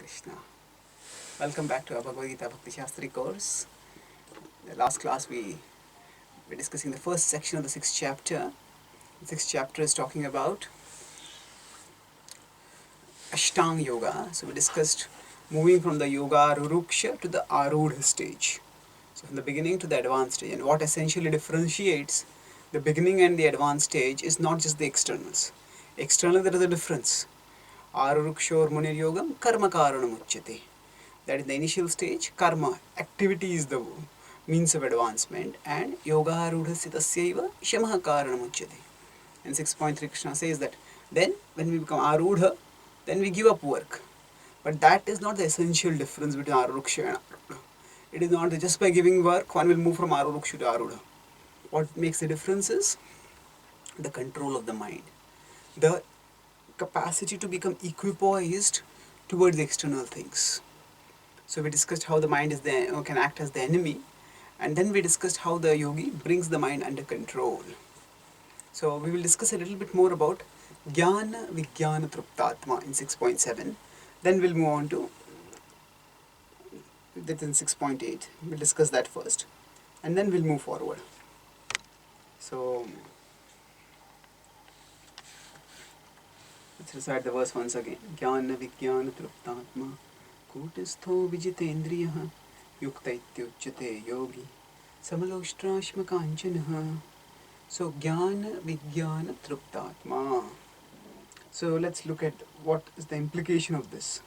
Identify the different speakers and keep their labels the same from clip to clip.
Speaker 1: Krishna. Welcome back to our Bhagavad Gita Bhakti Shastri course. In the last class we were discussing the first section of the sixth chapter. The sixth chapter is talking about Ashtanga Yoga. So we discussed moving from the Yoga Ruruksha to the Arudha stage. So from the beginning to the advanced stage. And what essentially differentiates the beginning and the advanced stage is not just the externals. Externally there is a difference. Arurukshor Munir Yogam Karma Karanam Uchyate. That is the initial stage. Karma, activity is the means of advancement, and Yoga Arudha Sitasya Shamaha Karanam Uchyate. And 6.3 Krishna says that then when we become Arudha, then we give up work. But that is not the essential difference between Aruruksha and Arudha. It is not that just by giving work one will move from Aruruksha to Arudha. What makes the difference is the control of the mind. The capacity to become equipoised towards the external things. So we discussed how the mind is can act as the enemy, and then we discussed how the yogi brings the mind under control. So we will discuss a little bit more about Jnana Vijnana Truptatma in 6.7. Then we'll move on to that in 6.8. We'll discuss that first, and then we'll move forward. So let's recite the verse once again. Jnana Vijnana Truptatma Kutastho Vijitendriyaha Yukta Ityuchyate Yogi Samaloshrashma Kanchanaha. So Jnana Vijnana Truptatma. So let's look at what is the implication of this.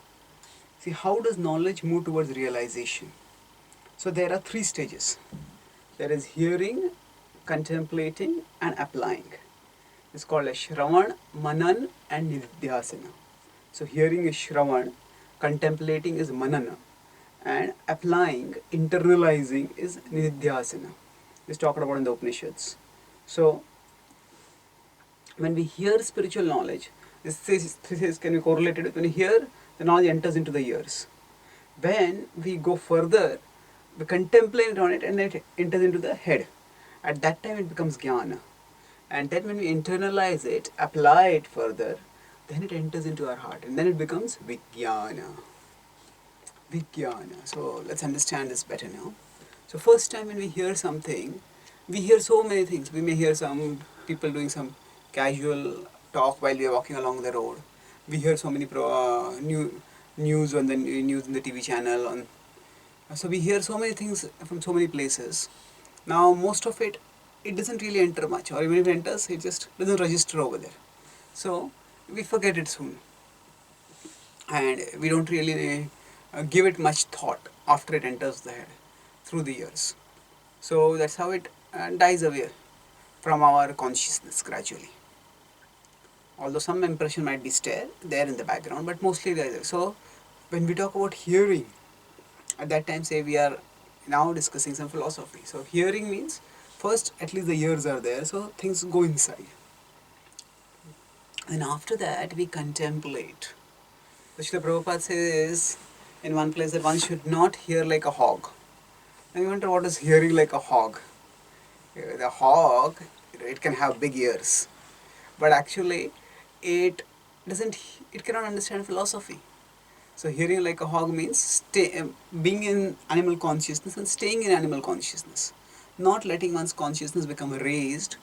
Speaker 1: See, how does knowledge move towards realization? So there are three stages. There is hearing, contemplating and applying. It's called as Shravan, Manan and Nidhyasana. So hearing is Shravan, contemplating is Manana, and applying, internalizing is Nidhyasana. This is talked about in the Upanishads. So when we hear spiritual knowledge, this says can be correlated with when we hear, the knowledge enters into the ears. When we go further, we contemplate on it and it enters into the head. At that time it becomes Jnana. And then when we internalize it, apply it further, then it enters into our heart and then it becomes Vijnana. Vijnana. So let's understand this better now. So first time when we hear something, we hear so many things. We may hear some people doing some casual talk while we are walking along the road. We hear so many news on the news in the TV channel. So we hear so many things from so many places. Now most of it doesn't really enter much, or even if it enters, it just doesn't register over there. So we forget it soon, and we don't really give it much thought after it enters the head through the ears. So that's how it dies away from our consciousness gradually. Although some impression might be there in the background, but mostly there. So when we talk about hearing, at that time say we are now discussing some philosophy. So hearing means first at least the ears are there, so things go inside. And after that we contemplate. So Srila Prabhupada says in one place that one should not hear like a hog. And you wonder what is hearing like a hog. The hog, it can have big ears, but actually it cannot understand philosophy. So hearing like a hog means being in animal consciousness and staying in animal consciousness. Not letting one's consciousness become raised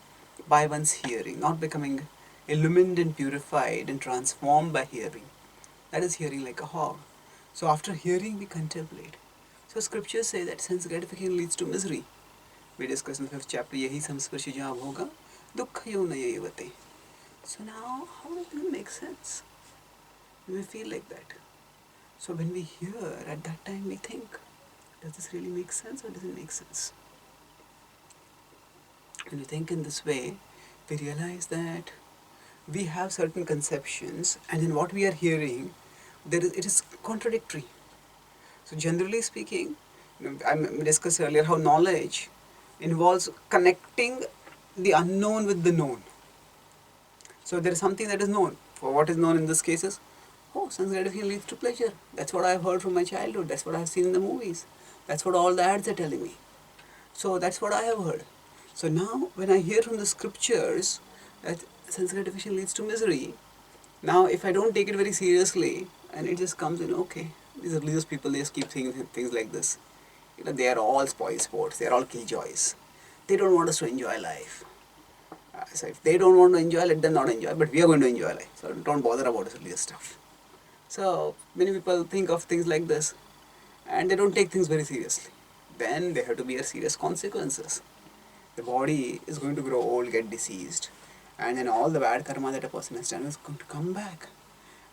Speaker 1: by one's hearing, not becoming illumined and purified and transformed by hearing. That is hearing like a hog. So after hearing we contemplate. So scriptures say that sense gratification leads to misery. We discussed in the 5th chapter, Yahi samsparshija bhoga dukkha yonaya evate. So now, how does it make sense? We feel like that. So when we hear, at that time we think, does this really make sense or does it make sense? When we think in this way, we realize that we have certain conceptions, and in what we are hearing, it is contradictory. So generally speaking, I discussed earlier how knowledge involves connecting the unknown with the known. So there is something that is known. For what is known in this case is, sense gratification leads to pleasure. That's what I have heard from my childhood. That's what I have seen in the movies. That's what all the ads are telling me. So that's what I have heard. So now when I hear from the scriptures that sense gratification leads to misery, now if I don't take it very seriously and it just comes in, okay, these religious people, they just keep thinking things like this. They are all spoil sports, they are all killjoys. They don't want us to enjoy life. So if they don't want to enjoy, let them not enjoy, but we are going to enjoy life. So don't bother about this religious stuff. So many people think of things like this and they don't take things very seriously. Then there have to be serious consequences. The body is going to grow old, get diseased, and then all the bad karma that a person has done is going to come back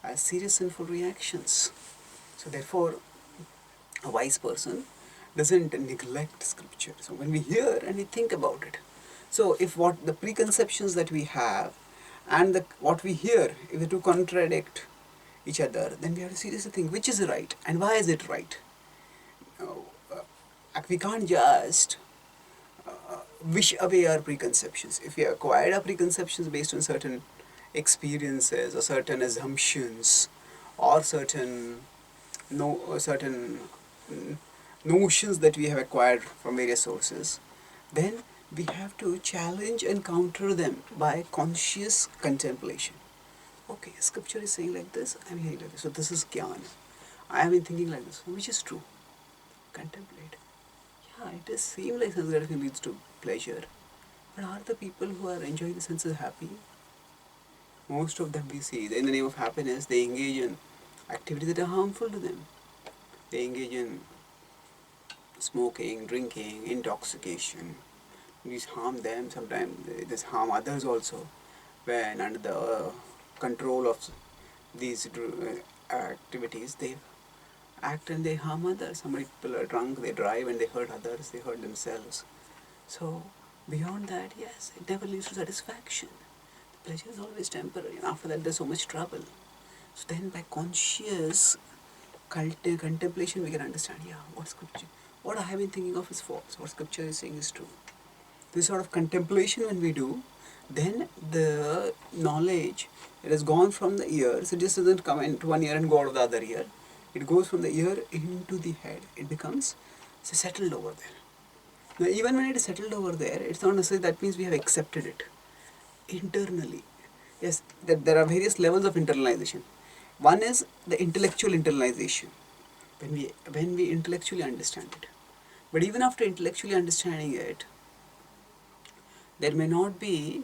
Speaker 1: as serious sinful reactions. So therefore, a wise person doesn't neglect scripture. So when we hear and we think about it, so if what the preconceptions that we have and what we hear, if the two contradict each other, then we have to seriously think which is right and why is it right. We can't just wish away our preconceptions. If we acquired our preconceptions based on certain experiences or certain assumptions or certain notions that we have acquired from various sources, then we have to challenge and counter them by conscious contemplation. Okay, scripture is saying like this, I am hearing like this, so this is jnana. I have been thinking like this, which is true? Contemplate. Yeah, it does seem like sense gratification leads to pleasure, but are the people who are enjoying the senses happy? Most of them we see, in the name of happiness, they engage in activities that are harmful to them. They engage in smoking, drinking, intoxication. These harm them, sometimes they harm others also. When under the control of these activities, they act and they harm others. Some people are drunk, they drive and they hurt others, they hurt themselves. So beyond that, yes, it never leads to satisfaction. The pleasure is always temporary, and after that there's so much trouble. So then by conscious contemplation we can understand, what I have been thinking of is false, what scripture is saying is true. This sort of contemplation when we do, then the knowledge, it has gone from the ears, it just doesn't come into one ear and go out of the other ear. It goes from the ear into the head. It becomes settled over there. Now even when it is settled over there, it's not necessarily that means we have accepted it. Internally, yes, there are various levels of internalization. One is the intellectual internalization, when we intellectually understand it. But even after intellectually understanding it, there may not be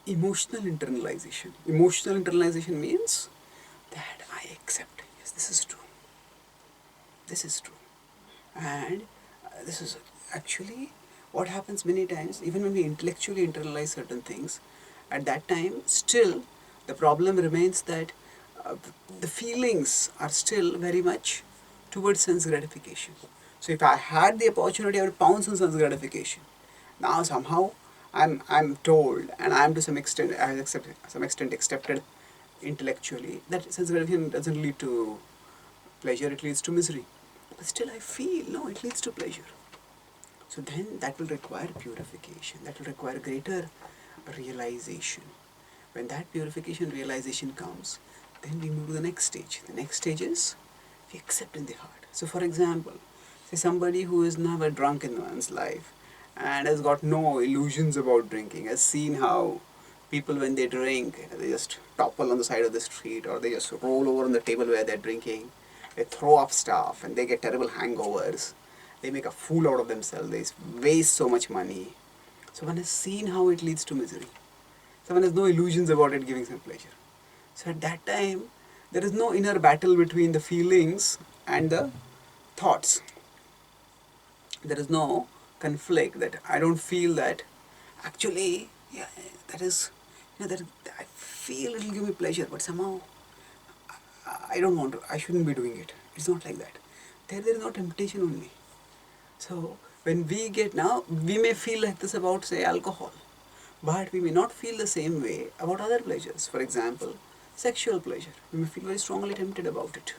Speaker 1: emotional internalization. Emotional internalization means that I accept, yes, this is true. This is true. And this is actually what happens many times, even when we intellectually internalize certain things, at that time, still, the problem remains that the feelings are still very much towards sense gratification. So if I had the opportunity, I would pounce on sense gratification. Now somehow I'm told, and I'm to some extent, I have accepted intellectually that sense gratification doesn't lead to pleasure, it leads to misery. But still I feel, no, it leads to pleasure. So then that will require purification, that will require greater realization. When that purification realization comes, then we move to the next stage. The next stage is we accept in the heart. So for example, say somebody who has never drunk in one's life and has got no illusions about drinking, has seen how people when they drink, they just topple on the side of the street or they just roll over on the table where they're drinking, they throw up stuff and they get terrible hangovers, they make a fool out of themselves, they waste so much money. So one has seen how it leads to misery. Someone has no illusions about it giving some pleasure. So at that time, there is no inner battle between the feelings and the thoughts. There is no conflict that I don't feel that actually, yeah, that is, that I feel it will give me pleasure, but somehow I don't want to, I shouldn't be doing it. It's not like that. There is no temptation only. So when we get now, we may feel like this about say alcohol, but we may not feel the same way about other pleasures. For example, sexual pleasure. We may feel very strongly tempted about it.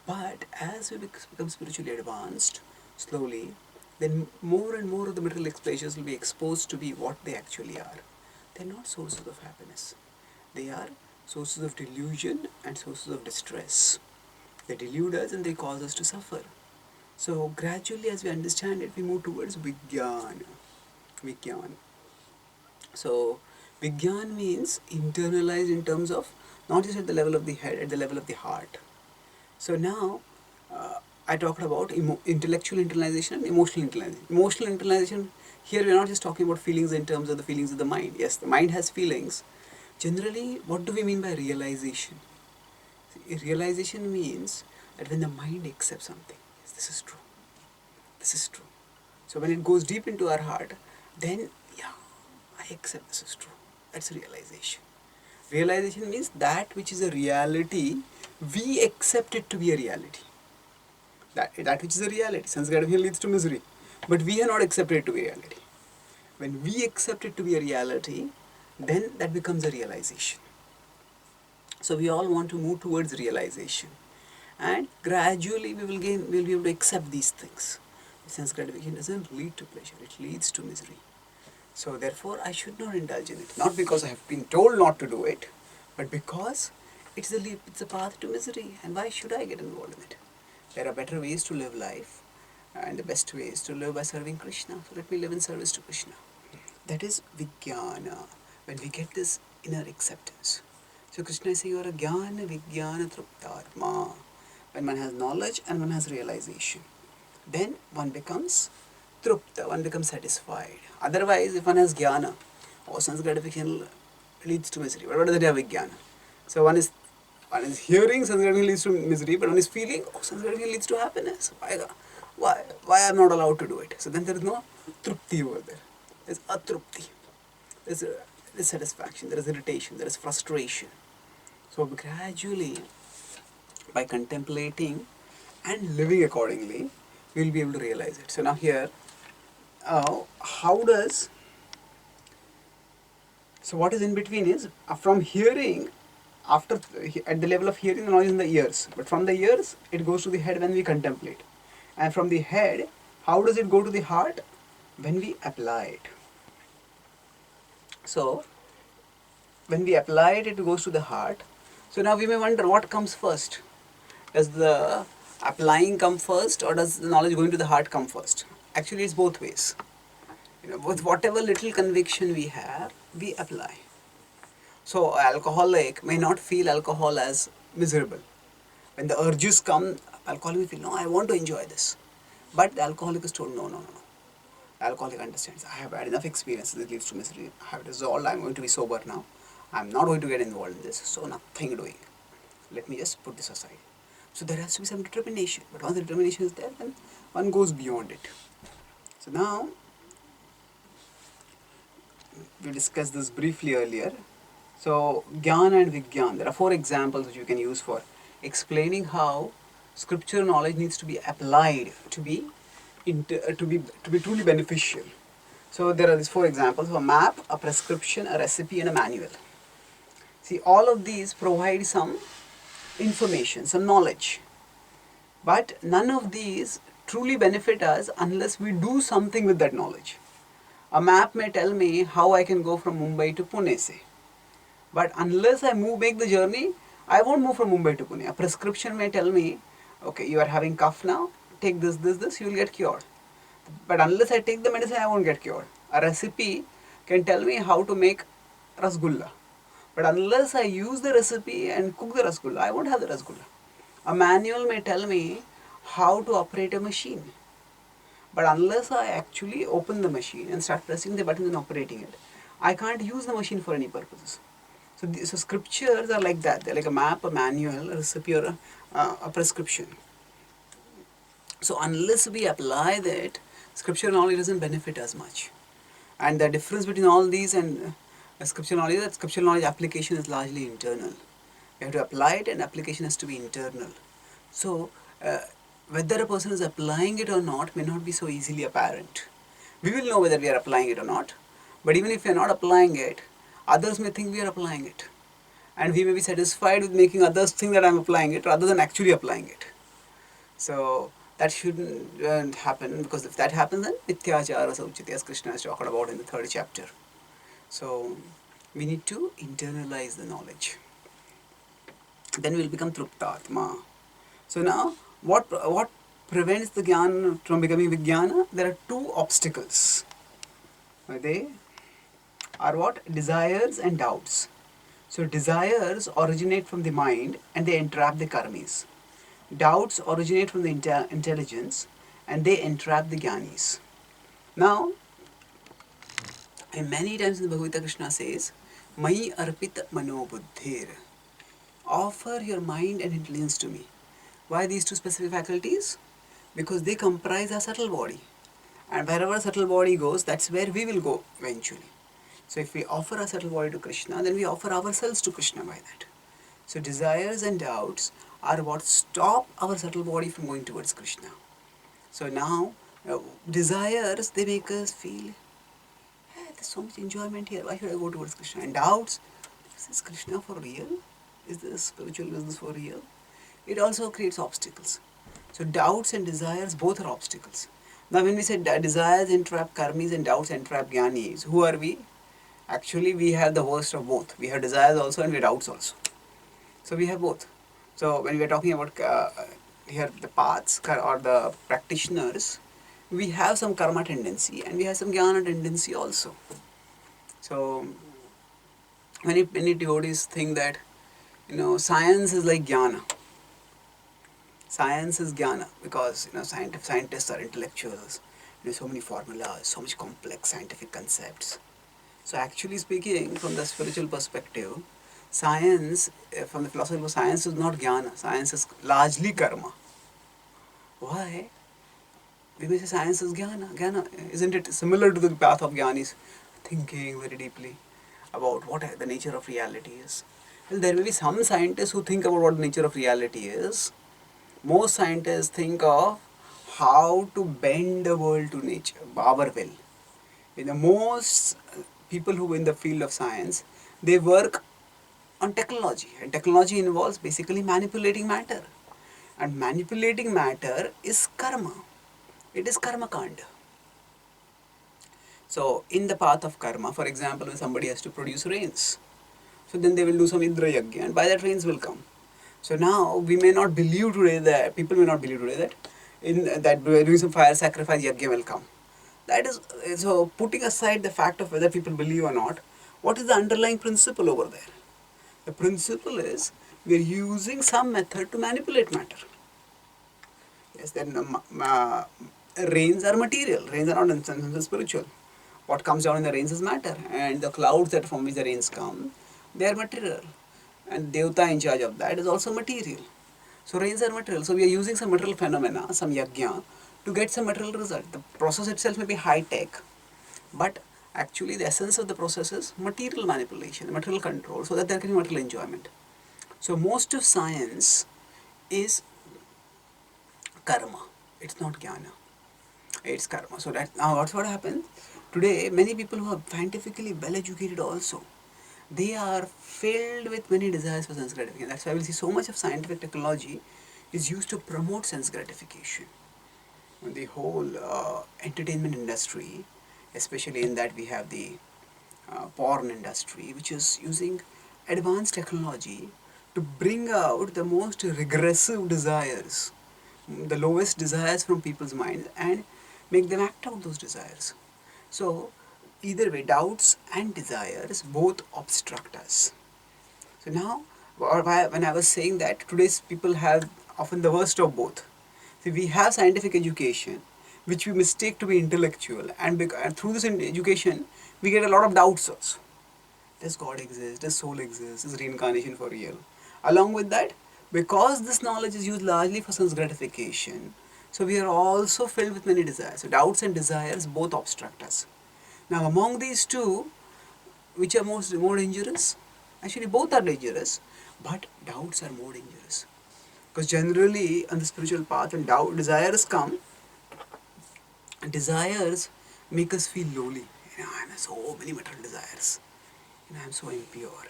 Speaker 1: But as we become spiritually advanced, slowly, then more and more of the material pleasures will be exposed to be what they actually are. They are not sources of happiness. They are sources of delusion and sources of distress. They delude us and they cause us to suffer. So gradually as we understand it, we move towards Vijnana. So Vijnana means internalized in terms of not just at the level of the head, at the level of the heart. So now I talked about intellectual internalization and emotional internalization. Emotional internalization, here we are not just talking about feelings in terms of the feelings of the mind. Yes, the mind has feelings. Generally, what do we mean by realization? See, realization means that when the mind accepts something, yes, this is true. This is true. So when it goes deep into our heart, then yeah, I accept this is true. That's realization. Realization means that which is a reality, we accept it to be a reality. That which is a reality. Sense gratification leads to misery. But we are not accepted it to be reality. When we accept it to be a reality, then that becomes a realization. So we all want to move towards realization. And gradually we'll be able to accept these things. Sense gratification doesn't lead to pleasure, it leads to misery. So therefore I should not indulge in it. Not because I have been told not to do it, but because it's a path to misery. And why should I get involved in it? There are better ways to live life, and the best way is to live by serving Krishna. So let me live in service to Krishna. That is Vijnana, when we get this inner acceptance. So Krishna is saying, you are a Jnana Vijnana Truptatma. When one has knowledge and one has realization, then one becomes Trupta, one becomes satisfied. Otherwise, if one has Jnana, sense gratification leads to misery. What does it have Vijnana? So one is hearing, sense gratification leads to misery, but one is feeling, sense gratification leads to happiness. Why I am not allowed to do it? So then there is no Trupti over there. There is Atrupti. There is dissatisfaction, there is irritation, there is frustration. So gradually, by contemplating and living accordingly, we will be able to realize it. So now here, how does, so what is in between is, from hearing, after at the level of hearing, the knowledge is in the ears, but from the ears it goes to the head when we contemplate, and from the head, how does it go to the heart? When we apply it. So when we apply it, it goes to the heart. So now we may wonder, what comes first? Does the applying come first, or does the knowledge going to the heart come first? Actually, it's both ways. With whatever little conviction we have, we apply. So alcoholic may not feel alcohol as miserable. When the urges come, alcoholic will feel, no, I want to enjoy this. But the alcoholic is told, no. The alcoholic understands, I have had enough experiences that leads to misery. I have resolved, I am going to be sober now. I am not going to get involved in this, so nothing doing. Let me just put this aside. So there has to be some determination. But once the determination is there, then one goes beyond it. So now, we discussed this briefly earlier. So Jnana and Vijnana, there are 4 examples which you can use for explaining how scriptural knowledge needs to be applied to be truly beneficial. So there are these 4 examples: a map, a prescription, a recipe, and a manual. See, all of these provide some information, some knowledge, but none of these truly benefit us unless we do something with that knowledge. A map may tell me how I can go from Mumbai to Pune, say. But unless I make the journey, I won't move from Mumbai to Pune. A prescription may tell me, okay, you are having cough now, take this, you will get cured. But unless I take the medicine, I won't get cured. A recipe can tell me how to make rasgulla. But unless I use the recipe and cook the rasgulla, I won't have the rasgulla. A manual may tell me how to operate a machine. But unless I actually open the machine and start pressing the button and operating it, I can't use the machine for any purposes. So scriptures are like that. They're like a map, a manual, a recipe, or a prescription. So unless we apply that, scripture knowledge doesn't benefit as much. And the difference between all these and scripture knowledge, that scripture knowledge application is largely internal. You have to apply it, and application has to be internal. So whether a person is applying it or not may not be so easily apparent. We will know whether we are applying it or not. But even if we are not applying it, others may think we are applying it. And we may be satisfied with making others think that I am applying it rather than actually applying it. So that shouldn't happen, because if that happens, then Mityachara Sauchiti, as Krishna has talked about in the 3rd chapter. So we need to internalize the knowledge. Then we will become Truptatma. So now, what prevents the Jnana from becoming Vijnana? There are 2 obstacles. They are what? Desires and doubts. So desires originate from the mind and they entrap the karmis. Doubts originate from the intelligence and they entrap the jnanis. Now, and many times in the Bhagavad Gita, Krishna says, Mai arpita mano buddhir. Offer your mind and intelligence to me. Why these two specific faculties? Because they comprise our subtle body. And wherever subtle body goes, that's where we will go eventually. So if we offer our subtle body to Krishna, then we offer ourselves to Krishna by that. So desires and doubts are what stop our subtle body from going towards Krishna. So now, desires, they make us feel, hey, there's so much enjoyment here, why should I go towards Krishna? And doubts, is this Krishna for real? Is this spiritual business for real? It also creates obstacles. So doubts and desires both are obstacles. Now when we say desires entrap karmis and doubts entrap jnanis, who are we? Actually we have the worst of both. We have desires also and we have doubts also. So we have both. So when we are talking about here the paths or the practitioners, we have some karma tendency and we have some jnana tendency also. So many devotees think that science is like jnana. Science is jnana because scientists are intellectuals. So many formulas, so much complex scientific concepts. So actually speaking, from the spiritual perspective, science, from the philosophy of science, is not jnana. Science is largely karma. Why? We may say science is jnana. Jnana, isn't it similar to the path of jnanis? Thinking very deeply about what the nature of reality is. Well, there may be some scientists who think about what the nature of reality is. Most scientists think of how to bend the world to nature, our will. Most people who in the field of science, they work on technology, and technology involves basically manipulating matter, and manipulating matter is karma. It is karma kanda. So in the path of karma, for example, when somebody has to produce rains, so then they will do some Indra Yagya and by that rains will come. So now we may not believe today that, people may not believe today that that doing some fire sacrifice Yagya will come. That is, so putting aside the fact of whether people believe or not, what is the underlying principle over there? The principle is we are using some method to manipulate matter. Yes, then rains are material. Rains are not in sense spiritual. What comes down in the rains is matter, and the clouds that from which the rains come, they are material. And Devta in charge of that is also material. So rains are material. So we are using some material phenomena, some yajna, to get some material result. The process itself may be high tech, but actually the essence of the process is material manipulation, material control, so that there can be material enjoyment. So most of science is karma. It's not jnana. It's karma. So that now what's what happens? Today many people who are scientifically well educated also, they are filled with many desires for sense gratification. That's why we see so much of scientific technology is used to promote sense gratification. And the whole entertainment industry, especially in that we have the porn industry, which is using advanced technology to bring out the most regressive desires, the lowest desires from people's minds, and make them act out those desires. So either way, doubts and desires both obstruct us. So now, when I was saying that today's people have often the worst of both. See, we have scientific education, which we mistake to be intellectual, and through this education, we get a lot of doubts also. Does God exist? Does soul exist? Is reincarnation for real? Along with that, because this knowledge is used largely for sense gratification, so we are also filled with many desires. So doubts and desires both obstruct us. Now among these two, which are more dangerous? Actually both are dangerous, but doubts are more dangerous. Because generally on the spiritual path, when desires come, desires make us feel lowly. I have so many material desires. I am so impure.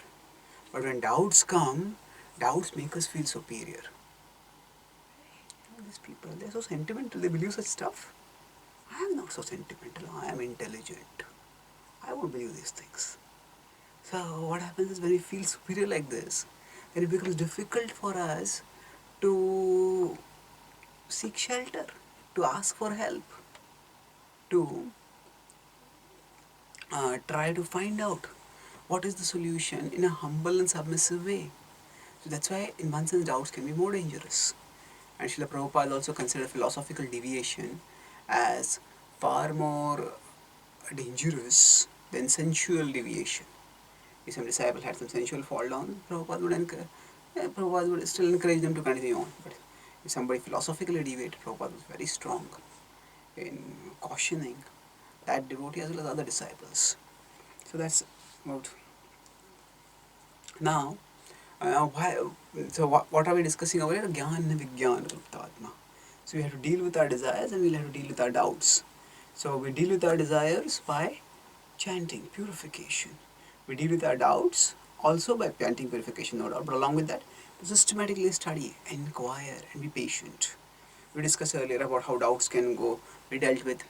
Speaker 1: But when doubts come, doubts make us feel superior. These people, they are so sentimental, they believe such stuff. I am not so sentimental, I am intelligent. I won't believe these things. So what happens is when we feel superior like this, then it becomes difficult for us to seek shelter, to ask for help, to try to find out what is the solution in a humble and submissive way. So that's why in one sense doubts can be more dangerous. And Srila Prabhupada also considered philosophical deviation as far more dangerous than sensual deviation. If some disciple had some sensual fall down, Prabhupada would still encourage them to continue on. But if somebody philosophically deviated, Prabhupada was very strong in cautioning that devotee as well as other disciples. So that's about now. What are we discussing over here? Jnana Vijnana Truptatma. So we have to deal with our desires and we'll have to deal with our doubts. So we deal with our desires by chanting, purification. We deal with our doubts also by chanting, purification, no doubt. But along with that, to systematically study, inquire, and be patient. We discussed earlier about how doubts can be dealt with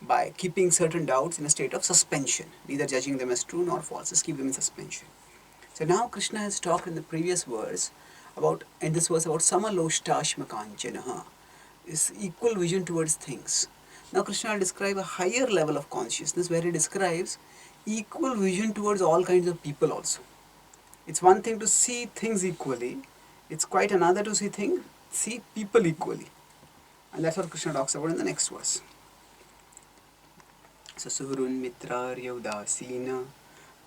Speaker 1: by keeping certain doubts in a state of suspension, neither judging them as true nor false, just keep them in suspension. So now Krishna has talked in the previous verse about Samaloshtasma Kanchanaha, is equal vision towards things. Now Krishna will describe a higher level of consciousness where he describes equal vision towards all kinds of people also. It's one thing to see things equally, it's quite another to see people equally. And that's what Krishna talks about in the next verse. So Suhrun Mitrarya Udasina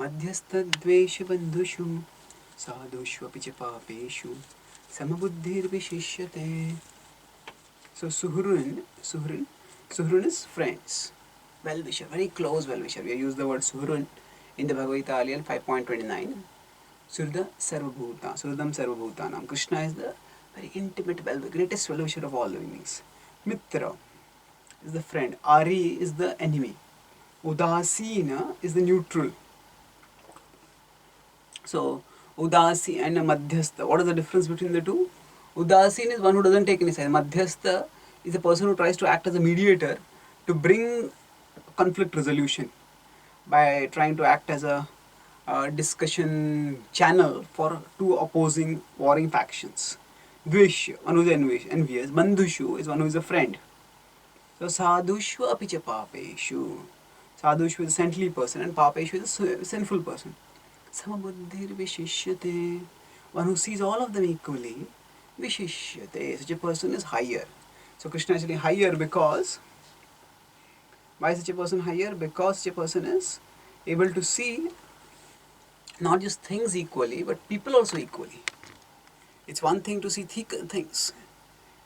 Speaker 1: Madhyastadvesha Bandhushu Sadhushu Apicha Papeshu Samabuddhir Vishishyate. So Suhrun is friends, well-wisher, very close well-wisher. We use the word Suhrun in the Bhagavad Gita 5.29. Surdam Sarvabhutanam. Krishna is the very intimate, greatest well-wisher of all living beings. Mitra is the friend. Ari is the enemy. Udasina is the neutral. So, Udasi and Madhyastha. What is the difference between the two? Udasin is one who doesn't take any side. Madhyastha is a person who tries to act as a mediator to bring conflict resolution by trying to act as a discussion channel for two opposing warring factions. Dveshya, one who is envious. Bandhushu is one who is a friend. So Sadhushu apicha papeshu. Sadhushu is a saintly person and papeshu is a sinful person. Samabuddhir vishishyate. One who sees all of them equally. Vishishyate. Such a person is higher. So Krishna is actually higher because, why is such a person higher? Because such a person is able to see not just things equally, but people also equally. It's one thing to see things.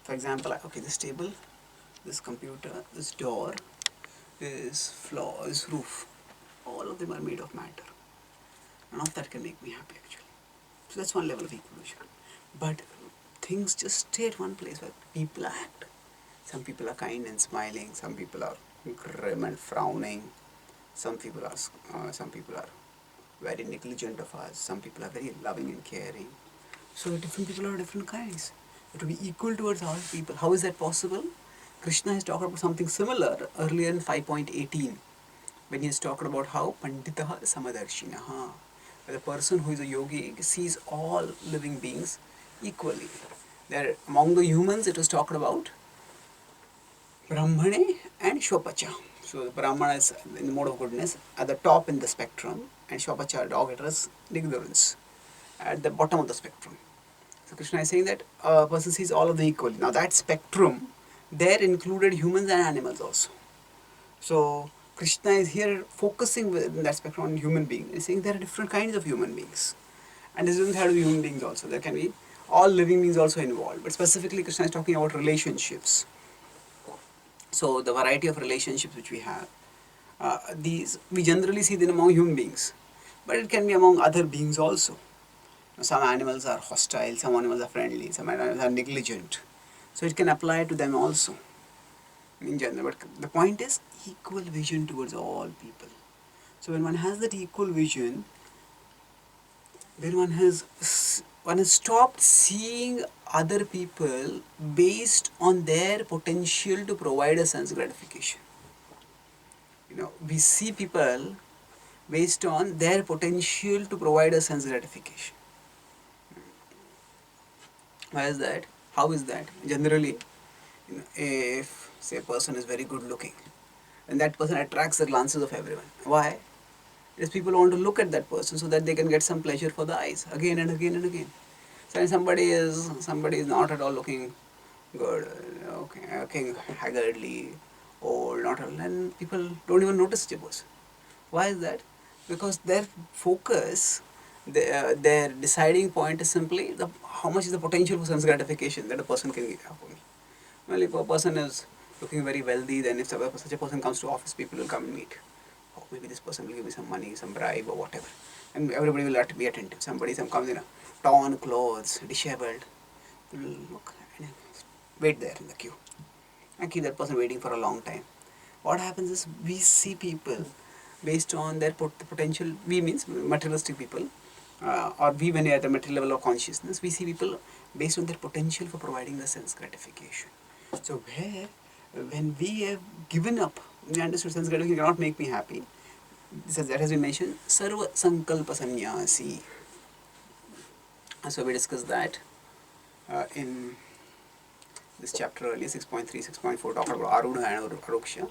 Speaker 1: For example, okay, this table, this computer, this door, this floor, this roof, all of them are made of matter. None of that can make me happy actually. So that's one level of equation. But things just stay at one place where people act. Some people are kind and smiling, some people are grim and frowning, some people are very negligent of us, some people are very loving and caring. So different people are different kinds. But to be equal towards all people, how is that possible? Krishna has talked about something similar earlier in 5.18 when he has talked about how Panditaha Samadarshinaha, the person who is a yogi sees all living beings equally. There, among the humans it was talked about Brahmane and Shwapacha. So the Brahmana is in the mode of goodness at the top in the spectrum, and Shwapacha, dog address, ignorance at the bottom of the spectrum. So Krishna is saying that a person sees all of them equally. Now that spectrum, there included humans and animals also. So Krishna is here focusing within that spectrum on human beings. He's saying there are different kinds of human beings. And this doesn't have to be human beings also. There can be all living beings also involved. But specifically Krishna is talking about relationships. So the variety of relationships which we have, these we generally see them among human beings. But it can be among other beings also. Some animals are hostile, some animals are friendly, some animals are negligent. So it can apply to them also in general. But the point is equal vision towards all people. So when one has that equal vision, then one has stopped seeing other people based on their potential to provide a sense gratification. We see people based on their potential to provide a sense gratification. Why is that? How is that? Generally, if say a person is very good looking, then that person attracts the glances of everyone. Why? Because people want to look at that person so that they can get some pleasure for the eyes again and again and again. So when somebody is not at all looking good, okay, okay, haggardly, old, not old, and people don't even notice the person. Why is that? Because their focus, their deciding point is simply how much is the potential for sense gratification that a person can give for me. Well, if a person is looking very wealthy, then if such a person comes to office, people will come and meet. Oh, maybe this person will give me some money, some bribe or whatever. And everybody will have to be attentive. Some comes in a torn clothes, disheveled. People will look and wait there in the queue. And keep that person waiting for a long time. What happens is we see people based on their potential. We means materialistic people, or we when we are at the material level of consciousness, we see people based on their potential for providing the sense gratification. So when we have given up, we understood sense gratification cannot make me happy. That has been mentioned. Sarva sankalpa sannyasi. So we discussed that in this chapter earlier, 6.3, 6.4, talked about Arudha and Aruksha.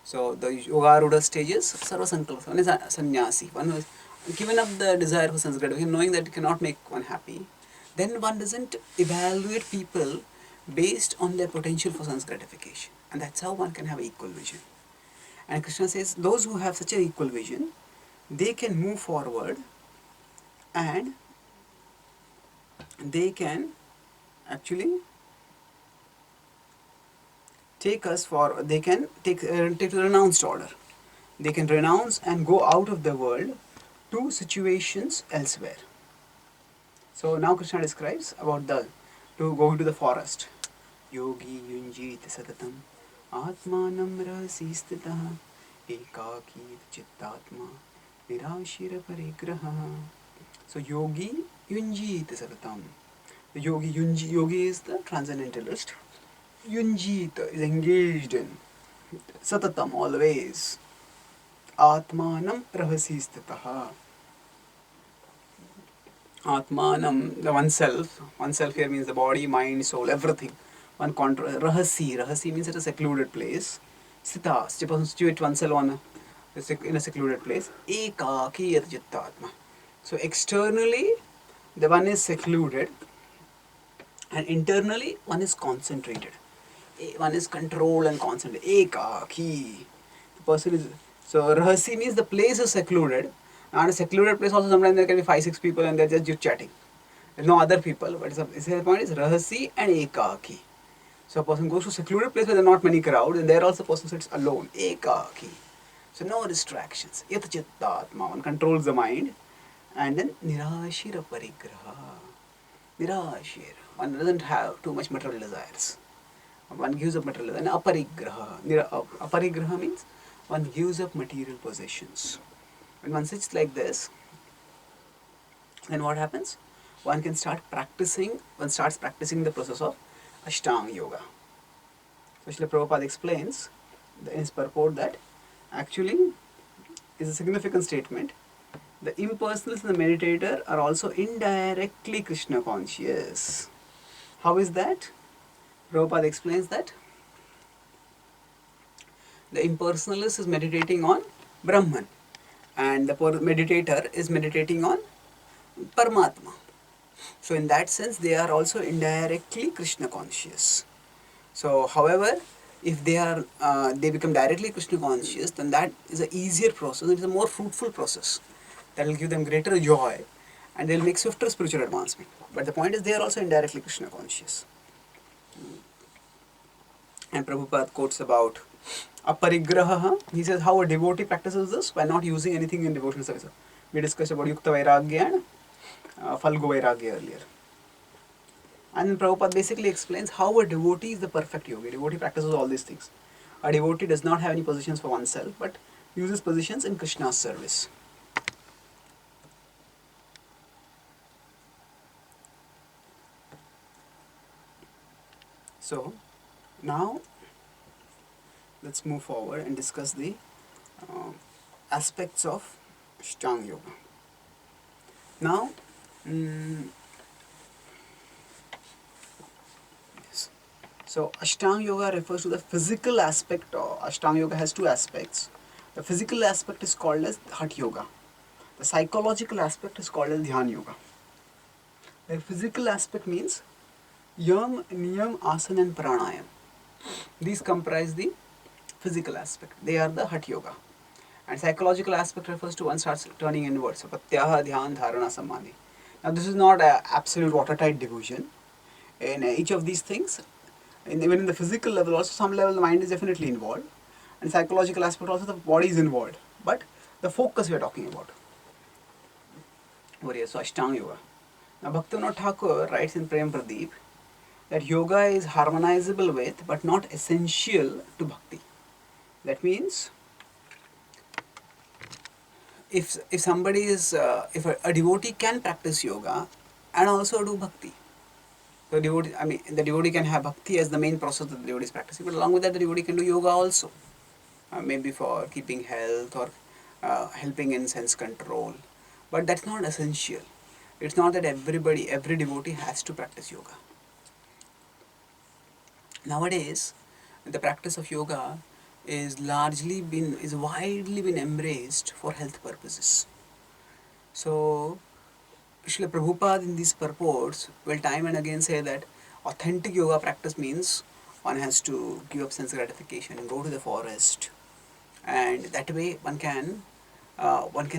Speaker 1: So the Yoga stages, Sarva Sankalpa. One is sannyasi. One was given up the desire for sense gratification, knowing that it cannot make one happy. Then one doesn't evaluate people based on their potential for sense gratification. And that's how one can have equal vision. And Krishna says those who have such an equal vision, they can move forward and they can actually take us for, they can take the renounced order. They can renounce and go out of the world to situations elsewhere. So now Krishna describes about to go into the forest. Yogi yunjit satatam atmanam rahasi stitah ekaki chittatma nirashira parigraha. So yogi yunjit satatam. The yogi is the transcendentalist. Yunjit is engaged in satatam, always. Atmanam rahasi stitah. Atmanam, the oneself. Oneself here means the body, mind, soul, everything. Rahasi means at a secluded place. Sthita, situate oneself in a secluded place. Ekaki yat jittatma. So externally, the one is secluded, and internally, one is concentrated. One is controlled and concentrated. Ekaki. The person is. So rahasi means the place is secluded. And a secluded place also sometimes there can be 5-6 people and they're just chitchatting. There's no other people. But the point is rahasi and ekaki. So a person goes to a secluded place where there are not many crowds, and there also a person sits alone. Ekaki. So no distractions. Yat chittatma. One controls the mind. And then nirashira parigraha. Nirashir. One doesn't have too much material desires. One gives up material. And aparigraha. Aparigraha means one gives up material possessions. When one sits like this, then what happens? One starts practicing the process of Ashtanga Yoga. So Srila Prabhupada explains in his purport that actually is a significant statement. The impersonalists and the meditator are also indirectly Krishna conscious. How is that? Prabhupada explains that the impersonalist is meditating on Brahman, and the meditator is meditating on Paramatma. So in that sense, they are also indirectly Krishna conscious. So however, if they become directly Krishna conscious, then that is an easier process. It is a more fruitful process that will give them greater joy, and they will make swifter spiritual advancement. But the point is, they are also indirectly Krishna conscious. And Prabhupada quotes about aparigraha. He says how a devotee practices this by not using anything in devotional service. We discussed about yukta vairagya and falgu vairagya earlier. And then Prabhupada basically explains how a devotee is the perfect yogi. A devotee practices all these things. A devotee does not have any positions for oneself, but uses positions in Krishna's service. So, now let's move forward and discuss the aspects of Ashtanga Yoga. Now, yes. So Ashtanga Yoga refers to the physical aspect. Ashtanga Yoga has two aspects. The physical aspect is called as Hatha Yoga. The psychological aspect is called as Dhyana Yoga. The physical aspect means Yam, Niyam, Asana and Pranayam. These comprise the physical aspect. They are the Hatha Yoga. And psychological aspect refers to one starts turning inwards. So, Pratyaha, Dhyan, Dharana, Samadhi. Now, this is not an absolute watertight division. In each of these things, even in the physical level, also some level the mind is definitely involved. And psychological aspect also the body is involved. But the focus we are talking about. Over here, so Ashtanga Yoga. Now, Bhaktivinoda Thakur writes in Prem Pradeep that yoga is harmonizable with but not essential to bhakti. That means if somebody is if a devotee can practice yoga and also do bhakti. So devotee, I mean, the devotee can have bhakti as the main process that the devotee is practicing, but along with that, the devotee can do yoga also, maybe for keeping health or helping in sense control. But that's not essential. It's not that every devotee has to practice yoga. Nowadays, the practice of yoga is widely been embraced for health purposes. So, Srila Prabhupada in these purports will time and again say that authentic yoga practice means one has to give up sense gratification and go to the forest, and that way one can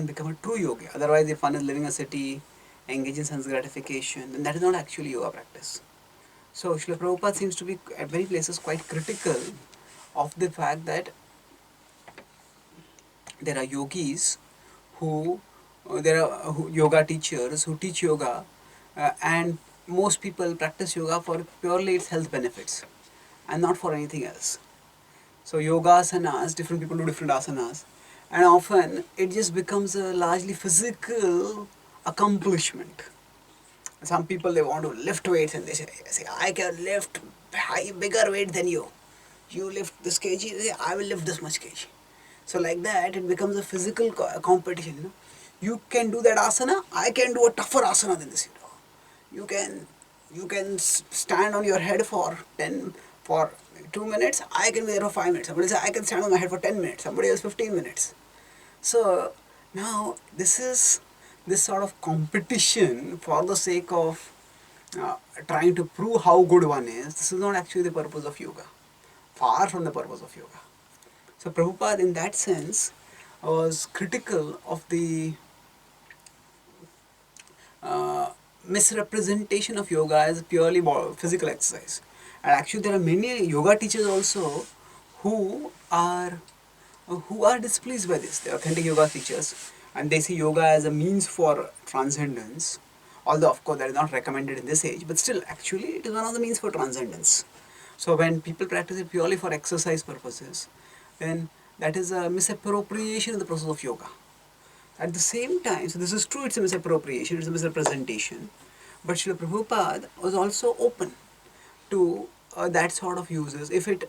Speaker 1: become a true yogi. Otherwise, if one is living a city, engage in sense gratification, then that is not actually yoga practice. So Srila Prabhupada seems to be at many places quite critical of the fact that there are yogis who there are yoga teachers who teach yoga, and most people practice yoga for purely its health benefits and not for anything else. So yoga asanas, different people do different asanas, and often it just becomes a largely physical accomplishment. Some people they want to lift weights and they say I can lift bigger weight than you. You lift this kg, they say, I will lift this much kg. So like that it becomes a physical competition. You can do that asana, I can do a tougher asana than this. You can stand on your head for 2 minutes, I can be there for 5 minutes. Somebody says I can stand on my head for 10 minutes, somebody else 15 minutes. So now this sort of competition for the sake of trying to prove how good one is, this is not actually the purpose of yoga. Far from the purpose of yoga. So Prabhupada in that sense was critical of the misrepresentation of yoga as purely physical exercise. And actually there are many yoga teachers also who are displeased by this. The authentic yoga teachers, and they see yoga as a means for transcendence, although of course that is not recommended in this age, but still actually it is one of the means for transcendence. So when people practice it purely for exercise purposes, then that is a misappropriation of the process of yoga. At the same time, so this is true, it's a misappropriation, it's a misrepresentation, but Srila Prabhupada was also open to that sort of uses if it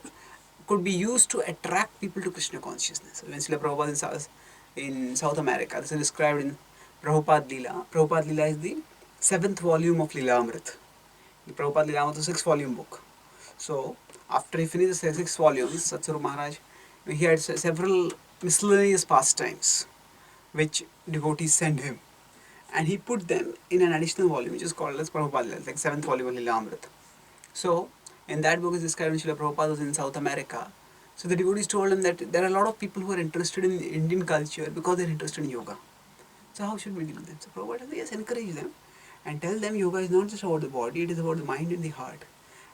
Speaker 1: could be used to attract people to Krishna consciousness. When Srila Prabhupada in South America, this is described in Prabhupada Leela. Prabhupada Leela is the 7th volume of Leela Amrit. The Prabhupada Leela was a 6-volume book. So, after he finished the 6 volumes, Satsuru Maharaj, he had several miscellaneous pastimes which devotees sent him. And he put them in an additional volume which is called as Prabhupada Leela, like 7th volume of Leela Amrit. So, in that book is described when Srila Prabhupada was in South America. So the devotees told him that there are a lot of people who are interested in Indian culture because they are interested in yoga. So how should we deal with them? So Prabhupada said, yes, encourage them and tell them yoga is not just about the body, it is about the mind and the heart.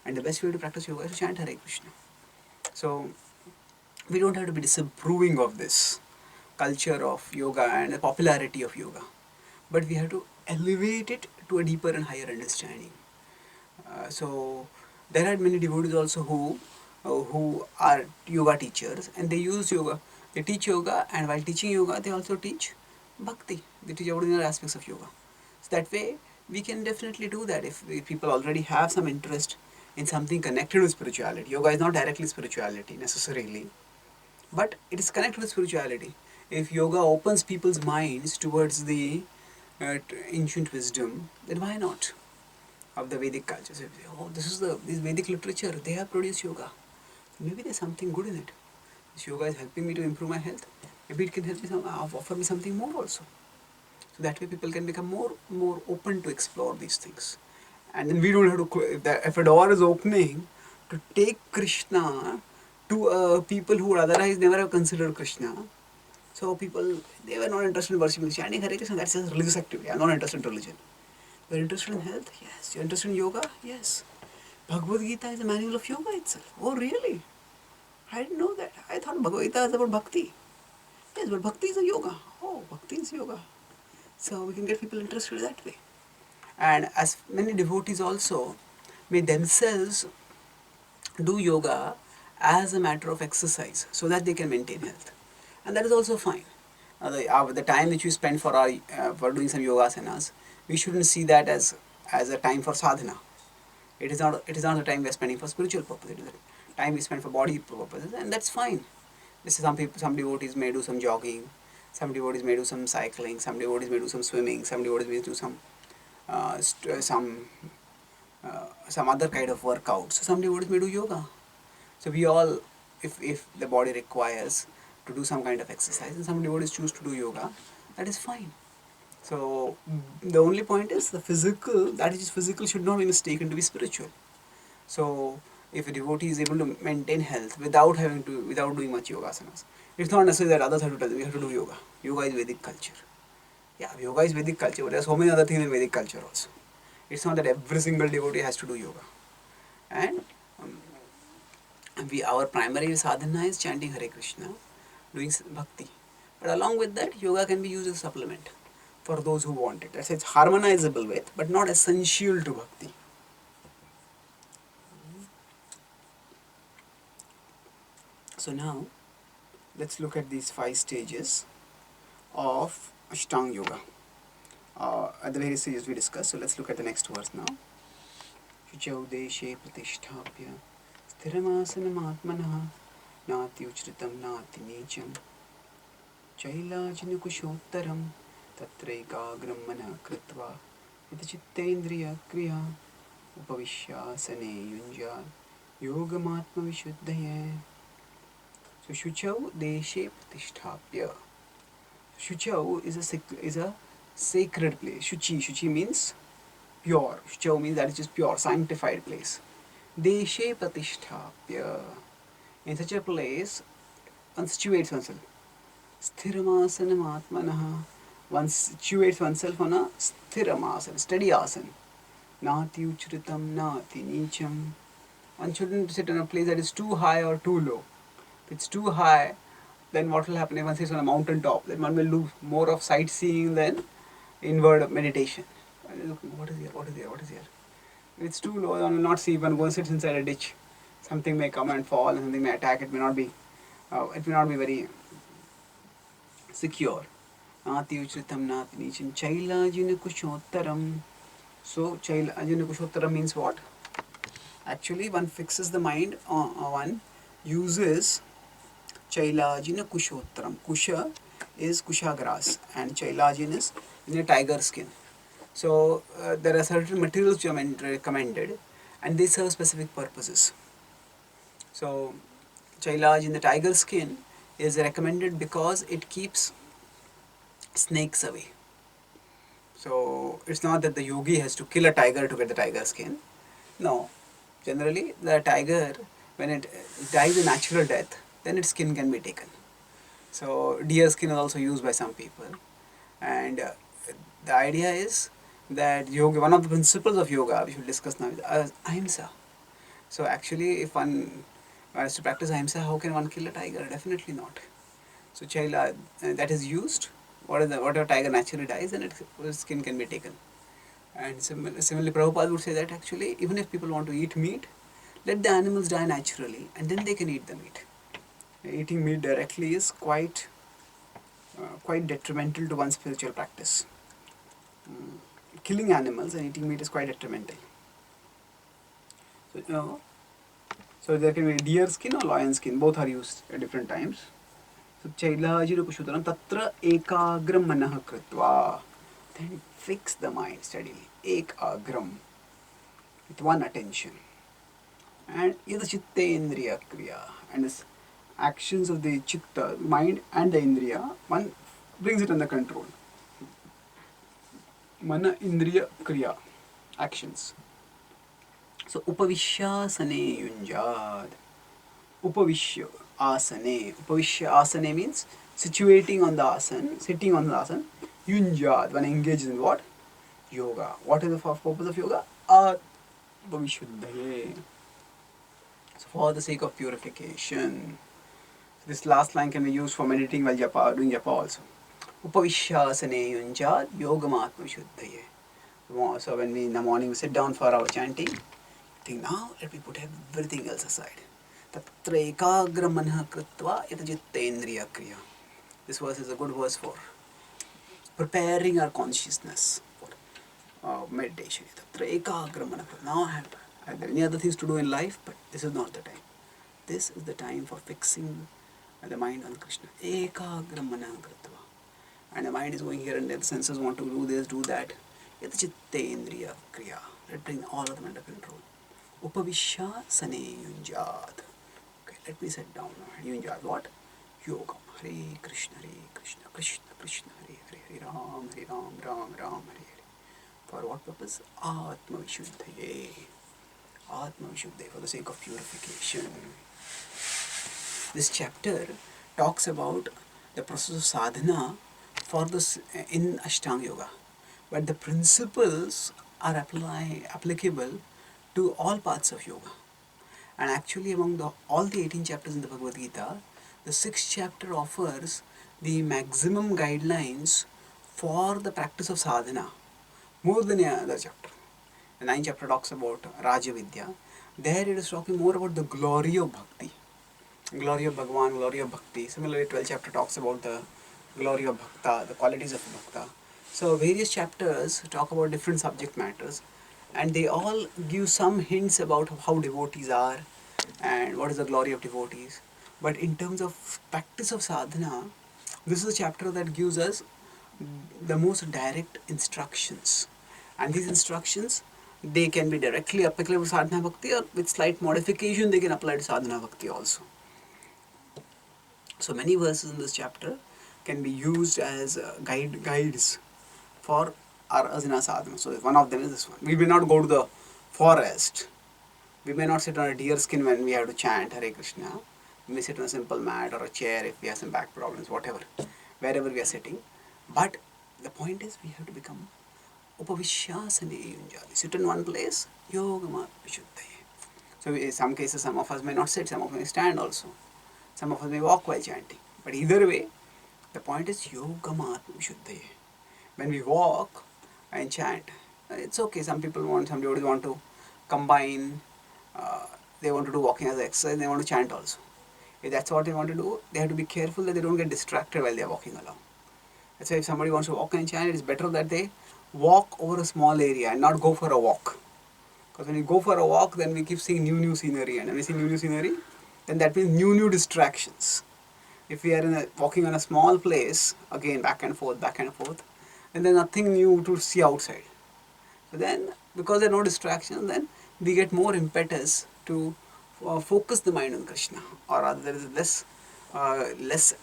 Speaker 1: And the best way to practice yoga is to chant Hare Krishna. So we don't have to be disapproving of this culture of yoga and the popularity of yoga, but we have to elevate it to a deeper and higher understanding. So there are many devotees also who are yoga teachers, and they use yoga. They teach yoga, and while teaching yoga, they also teach bhakti. They teach ordinary aspects of yoga. So that way, we can definitely do that if people already have some interest in something connected with spirituality. Yoga is not directly spirituality necessarily, but it is connected with spirituality. If yoga opens people's minds towards the ancient wisdom, then why not? Of the Vedic culture. So, oh, this Vedic literature, they have produced yoga. Maybe there's something good in it. This yoga is helping me to improve my health. Maybe it can help me offer me something more also. So that way people can become more open to explore these things. And then we don't have to, if a door is opening to take Krishna to people who would otherwise never have considered Krishna. So people, they were not interested in worshipping, chanting Hare Krishna, that's a religious activity. I'm not interested in religion. You're interested in health? Yes. You're interested in yoga? Yes. Bhagavad Gita is a manual of yoga itself. Oh, really? I didn't know that. I thought Bhagavad Gita is about bhakti. Yes, but bhakti is a yoga. Oh, bhakti is yoga. So we can get people interested that way. And as many devotees also may themselves do yoga as a matter of exercise so that they can maintain health. And that is also fine. The time which we spend for doing some yoga asanas, we shouldn't see that as a time for sadhana. It is not the time we are spending for spiritual purposes. It is the time we spend for body purposes, and that's fine. This is some devotees may do some jogging, some devotees may do some cycling, some devotees may do some swimming, some devotees may do some other kind of workout. So some devotees may do yoga. So we all, if the body requires to do some kind of exercise, and some devotees choose to do yoga, that is fine. So the only point is the physical, that which is physical should not be mistaken to be spiritual. So if a devotee is able to maintain health without doing much yoga asanas, it's not necessary that others have to tell them we have to do yoga. Yoga is Vedic culture. Yeah, yoga is Vedic culture, but there are so many other things in Vedic culture also. It's not that every single devotee has to do yoga. And our primary sadhana is chanting Hare Krishna, doing bhakti. But along with that, yoga can be used as a supplement for those who want it. That's it's harmonizable with, but not essential to bhakti. So now, let's look at these 5 stages of Ashtanga Yoga. At the various stages we discussed, so let's look at the next verse now. Shuchau deshe pratisthapya sthiramasanam atmanah nati uchritam nati nicham chailajinu kushottaram tatraikagram manah kritva itachittendriya kriya upavishyasane yunja yogamatma vishuddhaye. So Shuchau deshe pratisthapya. Shuchau is a sacred place. Shuchi means pure. Shuchau means that is just pure, sanctified place. Deshe pratisthapya. In such a place, one situates oneself. Sthiramasanam atmanah. One situates oneself on a sthiramasana, steady asana. Nati uchritam, nati nicham. One shouldn't sit in a place that is too high or too low. If it's too high, then what will happen if one sits on a mountain top? Then one will do more of sightseeing than inward meditation. What is here? What is here? What is here? If it's too low, one will not see. One goes and sits inside a ditch. Something may come and fall, and something may attack. It may not be very secure. Nati uchritam nati nicham chailajina kushottaram. So chailajina kushottaram means what? Actually, one fixes the mind on one uses Chailajina kushottaram. Kusha is kusha grass and chailajin is in a tiger skin. So there are certain materials which are recommended and they serve specific purposes. So chailaj in the tiger skin is recommended because it keeps snakes away. So it's not that the yogi has to kill a tiger to get the tiger skin. No. Generally the tiger, when it dies a natural death, then its skin can be taken. So deer skin is also used by some people, and the idea is that yoga, one of the principles of yoga we should discuss now is ahimsa. So actually if one has to practice ahimsa, how can one kill a tiger? Definitely not. So chaila that is used, whatever tiger naturally dies, then its skin can be taken. And similarly Prabhupada would say that actually even if people want to eat meat, let the animals die naturally and then they can eat the meat. Eating meat directly is quite detrimental to one's spiritual practice. Killing animals and eating meat is quite detrimental. So there can be deer skin or lion skin, both are used at different times. So chailajina kushottaram tatra ekagram manah kritva. Then fix the mind steadily. Ekagram, with one attention. And yada chittendriya kriya, and this actions of the chitta, mind and the indriya, one brings it under control. Mana indriya kriya, actions. So Upavishya-sane yunjad. Upavishya asane. Upavishya asane means situating on the asana, sitting on the asana. Yunjad, one engages in what? Yoga. What is the purpose of yoga? Atmavishuddhaye. So for the sake of purification. This last line can be used for meditating while japa, doing japa also. Upavishya-sane yunjad yogam atmavishuddhaye. So when we in the morning we sit down for our chanting, think now let me put everything else aside. Tatra ekagra manah kritva yatajittendriya kriya. This verse is a good verse for preparing our consciousness for meditation. Tatra ekagra manah. Now I have many other things to do in life, but this is not the time. This is the time for fixing the mind on Krishna. Ekagra manah kritva. And the mind is going here and there, the senses want to do this, do that. Yatajittendriya kriya. Let's bring all of them under control. Upavishya sane yunjad. Okay, let me sit down now. Yunjad what? Yoga. Hare Krishna, Krishna Krishna, Hare Hare, Hare Ram, Ram Ram, Hare Hare. For what purpose? Atmavishuddhaye. Atmavishuddhaye, for the sake of purification. This chapter talks about the process of sadhana for this in Ashtanga Yoga. But the principles are applicable to all parts of yoga. And actually among all the 18 chapters in the Bhagavad Gita, the 6th chapter offers the maximum guidelines for the practice of sadhana, more than any other chapter. The 9th chapter talks about Raja Vidya. There it is talking more about the glory of bhakti, glory of Bhagavan, glory of bhakti. Similarly, 12th chapter talks about the glory of bhakta, the qualities of bhakta. So various chapters talk about different subject matters, and they all give some hints about how devotees are and what is the glory of devotees. But in terms of practice of sadhana, this is a chapter that gives us the most direct instructions. And these instructions, they can be directly applicable to sadhana bhakti, or with slight modification they can apply to sadhana bhakti also. So many verses in this chapter can be used as guides for our asana sadhana. So one of them is this one. We may not go to the forest. We may not sit on a deer skin when we have to chant Hare Krishna. We may sit on a simple mat or a chair if we have some back problems, whatever, wherever we are sitting. But the point is we have to become Upavishya-sane yunjali. Sit in one place, yogama vishuddhaye. So in some cases, some of us may not sit, some of us may stand also. Some of us may walk while chanting. But either way, the point is yogama vishuddhaye. When we walk and chant, it's okay. Some devotees want to combine, they want to do walking as an exercise, they want to chant also. If that's what they want to do, they have to be careful that they don't get distracted while they are walking along. That's why if somebody wants to walk and chant, it is better that they walk over a small area and not go for a walk. Because when you go for a walk, then we keep seeing new scenery, and when we see new scenery, then that means new distractions. If we are walking on a small place, again back and forth, and there's nothing new to see outside. So then, because there are no distractions, then we get more impetus to focus the mind on Krishna, or rather there is less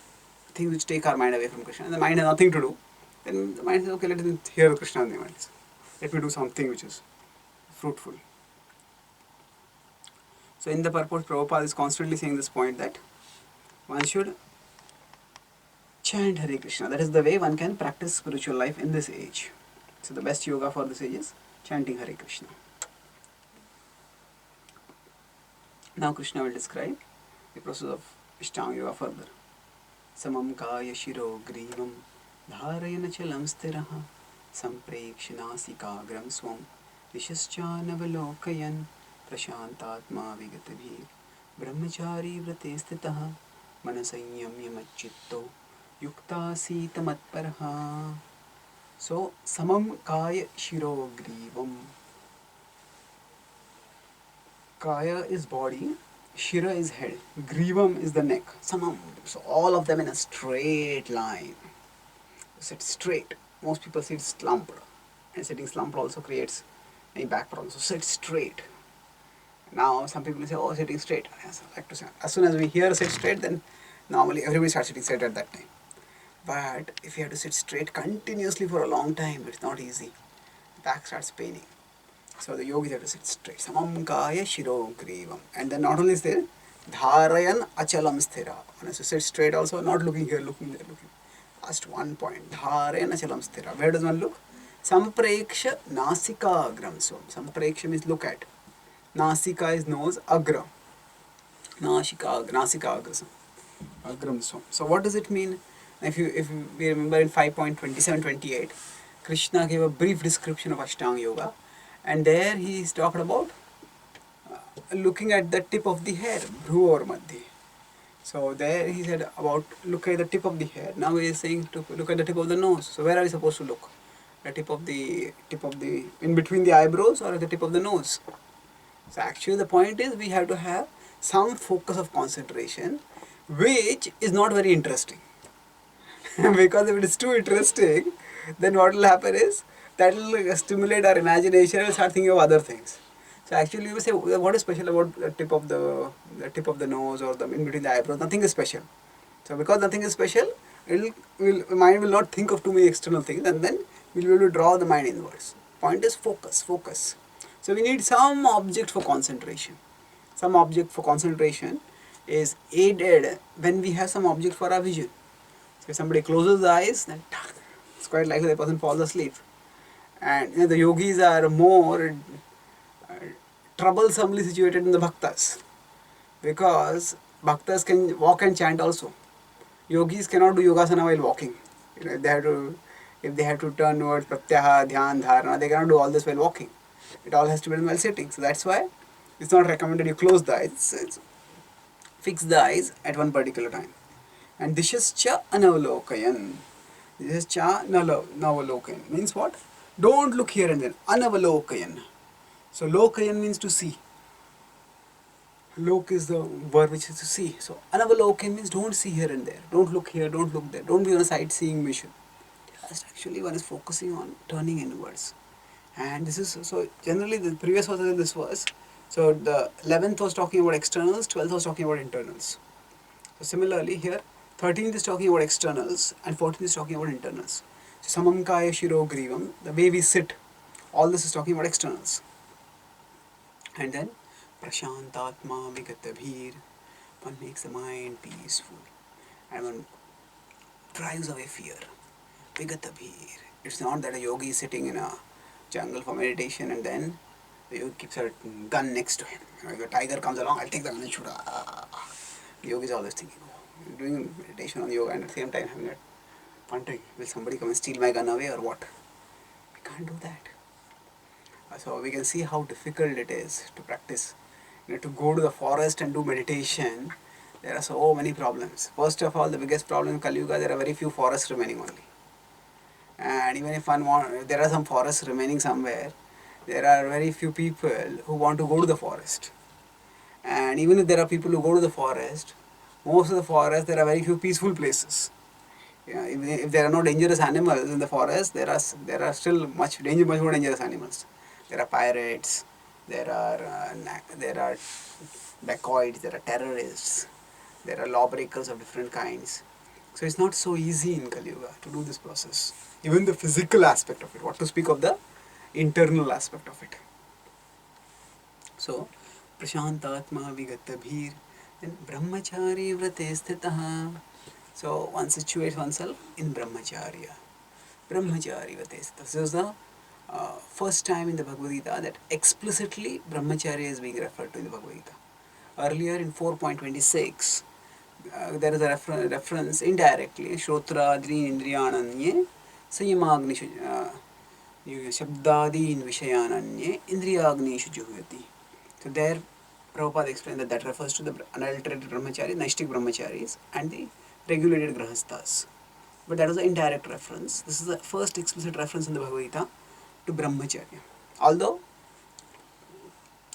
Speaker 1: things which take our mind away from Krishna, and the mind has nothing to do. Then the mind says, okay, let me hear Krishna in the mind. Let me do something which is fruitful. So in the purport, Prabhupada is constantly saying this point that one should chant Hare Krishna. That is the way one can practice spiritual life in this age. So the best yoga for this age is chanting Hare Krishna. Now Krishna will describe the process of Ashtanga Yoga further. Samam kaya shiro grivam dharayana chalam stiraha samprekshanaasikagram swam dishascha-navalokayan prashantatma vigatavhi brahmachari vrate stitaha manasanyamyamachitto yukta-sita matparaha. So, samam kaya shiro grivam. Kaya is body, shira is head, grivam is the neck, samam. So all of them in a straight line. Sit straight. Most people sit slumped, and sitting slumped also creates a back problem. So sit straight. Now some people say, oh, sitting straight. Yes, I like to say, as soon as we hear sit straight, then normally everybody starts sitting straight at that time. But if you have to sit straight continuously for a long time, it's not easy. The back starts paining. So the yogis have to sit straight. Samam kaya shiro grivam. And then not only is there, dharayan achalam sthira. One has to sit straight also, not looking here, looking there, looking. Last one point. Dharayan achalam sthira. Where does one look? Sampreksha nasika agram. So sampreksha means look at. Nasika is nose, agra. Nasika agra. Agram Swam. So what does it mean? If we remember in 5.27-28, Krishna gave a brief description of Ashtanga Yoga, and there he is talking about looking at the tip of the hair, bhru or madhya. So there he said about look at the tip of the hair. Now he is saying to look at the tip of the nose. So where are we supposed to look? The tip of the in between the eyebrows or at the tip of the nose? So actually the point is we have to have some focus of concentration, which is not very interesting. Because if it is too interesting, then what will happen is that will stimulate our imagination and we'll start thinking of other things. So actually you will say, what is special about the tip of the nose or the in between the eyebrows? Nothing is special. So because nothing is special, mind will not think of too many external things, and then we'll be able to draw the mind inwards. Point is focus. So we need some object for concentration. Some object for concentration is aided when we have some object for our vision. So if somebody closes the eyes, then it's quite likely the person falls asleep. And the yogis are more troublesomely situated than the bhaktas, because bhaktas can walk and chant also. Yogis cannot do yogasana while walking. If they have to turn towards pratyaha, dhyan, dharana, they cannot do all this while walking. It all has to be done while sitting. So that's why it's not recommended you close the eyes. It's fix the eyes at one particular time. And dishascha anavalokayan. Dishascha navalokayan means what? Don't look here and there. Anavalokayan. So lokayan means to see. Lok is the word which is to see. So anavalokayan means don't see here and there. Don't look here, don't look there. Don't be on a sightseeing mission. Just actually one is focusing on turning inwards. And this is, so generally the previous verse in this verse, so the 11th was talking about externals, 12th was talking about internals. So similarly here, 13th is talking about externals and 14th is talking about internals. So samam kaya shiro grivam, the way we sit, all this is talking about externals. And then prashantatma vigatabhir, one makes the mind peaceful and one drives away fear. Vigatabhir, it's not that a yogi is sitting in a jungle for meditation and then the yogi keeps a gun next to him. If a tiger comes along, I'll take the gun and shoot. The yogi is always thinking, doing meditation on yoga and at the same time having that wondering, will somebody come and steal my gun away or what? We can't do that. So we can see how difficult it is to practice. To go to the forest and do meditation, there are so many problems. First of all, the biggest problem in Kali Yuga, there are very few forests remaining only. And even if there are some forests remaining somewhere, there are very few people who want to go to the forest. And even if there are people who go to the forest, most of the forest, there are very few peaceful places. If there are no dangerous animals in the forest, there are still much more dangerous animals. There are pirates, there are dacoits, there are terrorists, there are lawbreakers of different kinds. So it's not so easy in Kali Yuga to do this process. Even the physical aspect of it, what to speak of the internal aspect of it. So, prashantatma vigatabhir, then brahmachari vrate sthitaha. So one situates oneself in brahmacharya. Brahmachari vrate sthitaha. This is the first time in the Bhagavad Gita that explicitly brahmacharya is being referred to in the Bhagavad Gita. Earlier in 4.26, there is a reference indirectly, Shrotra Adri Indriyananye Sayamagnishu Shabdadi Vishayananye Indriyagnishu Juhyati. So there Prabhupada explained that refers to the unadulterated brahmachari, Naishtik brahmacharis and the regulated grahasthas. But that was an indirect reference. This is the first explicit reference in the Bhagavad Gita to brahmacharya. Although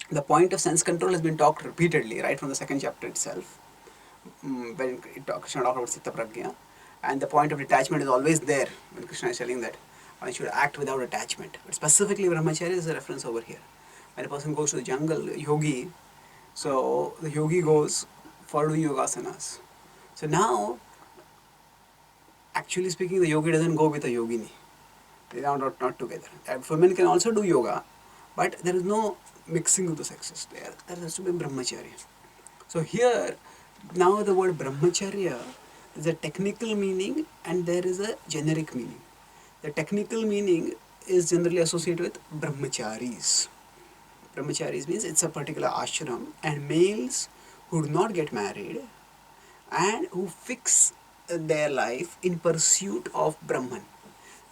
Speaker 1: the point of sense control has been talked repeatedly right from the second chapter itself, when Krishna talked about Citta Prajna, and the point of detachment is always there when Krishna is telling that one should act without attachment. But specifically brahmacharya is a reference over here. When a person goes to the jungle, yogi, so the yogi goes for doing yogasanas. So now, actually speaking, the yogi doesn't go with a yogini. They are not together. Women can also do yoga, but there is no mixing of the sexes. There has to be brahmacharya. So here, now the word brahmacharya is a technical meaning and there is a generic meaning. The technical meaning is generally associated with brahmacharis. Brahmacharis means it's a particular ashram, and males who do not get married and who fix their life in pursuit of Brahman,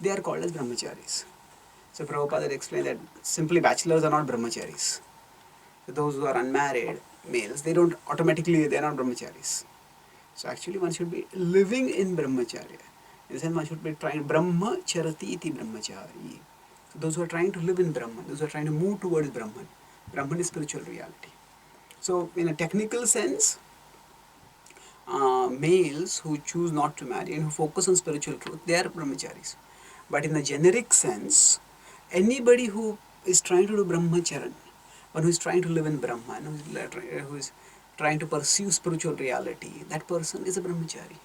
Speaker 1: they are called as brahmacharis. So Prabhupada explained that simply bachelors are not brahmacharis. So those who are unmarried males, they are not brahmacharis. So actually one should be living in brahmacharya. In the sense one should be trying brahmacharati iti brahmachari. So those who are trying to live in Brahman, those who are trying to move towards Brahman. Brahman is spiritual reality. So in a technical sense, males who choose not to marry and who focus on spiritual truth, they are brahmacharis. But in the generic sense, anybody who is trying to do brahmacharan, one who is trying to live in Brahman, who is trying to pursue spiritual reality, that person is a brahmachari.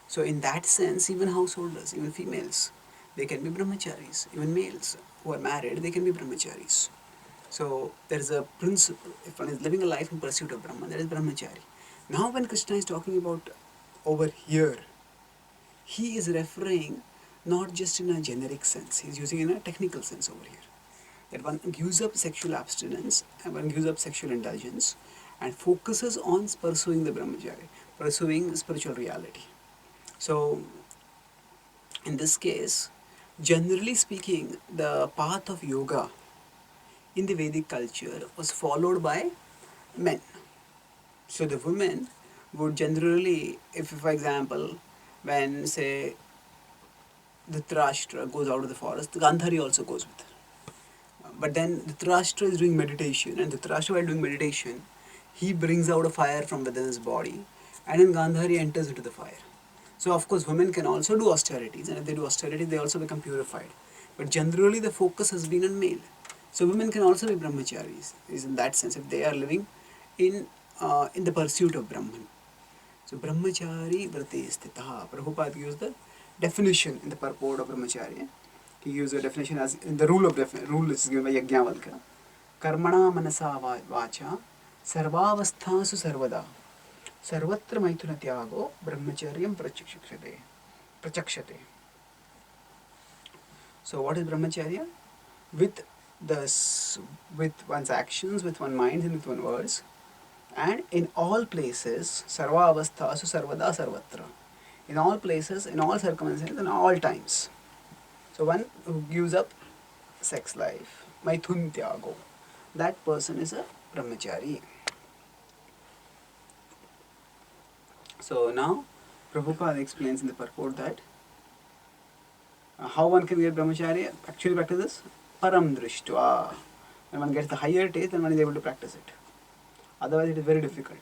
Speaker 1: So in that sense, even householders, even females, they can be brahmacharis. Even males who are married, they can be brahmacharis. So there is a principle. If one is living a life in pursuit of Brahman, that is brahmachari. Now when Krishna is talking about over here, he is referring not just in a generic sense, he is using in a technical sense over here. That one gives up sexual abstinence and one gives up sexual indulgence and focuses on pursuing the brahmacharya, pursuing spiritual reality. So in this case, generally speaking, the path of yoga in the Vedic culture was followed by men. So the women would generally, if for example, when say Dhritarashtra goes out of the forest, the Gandhari also goes with her. But then Dhritarashtra is doing meditation, and Dhritarashtra while doing meditation, he brings out a fire from within his body, and then Gandhari enters into the fire. So of course women can also do austerities, and if they do austerities, they also become purified. But generally the focus has been on male. So women can also be brahmacharis, is in that sense, if they are living in the pursuit of Brahman. So brahmachari vrate sthitaha. Prabhupada used the definition in the purport of brahmacharya. He used the definition as in the rule is given by Yajnavalkya. Karmana manasa vacha sarvavasthasu sarvada sarvatra maithuna tyago brahmacharyam prachakshate. So what is brahmacharya? With one's actions, with one's mind and with one's words, and in all places, sarva avasthasu sarvada sarvatra. In all places, in all circumstances, in all times. So one who gives up sex life, maithun tyago, that person is a brahmachari. So now, Prabhupada explains in the purport that how one can get brahmacharya, actually practice this, param drishtva. When one gets the higher taste, then one is able to practice it. Otherwise it is very difficult.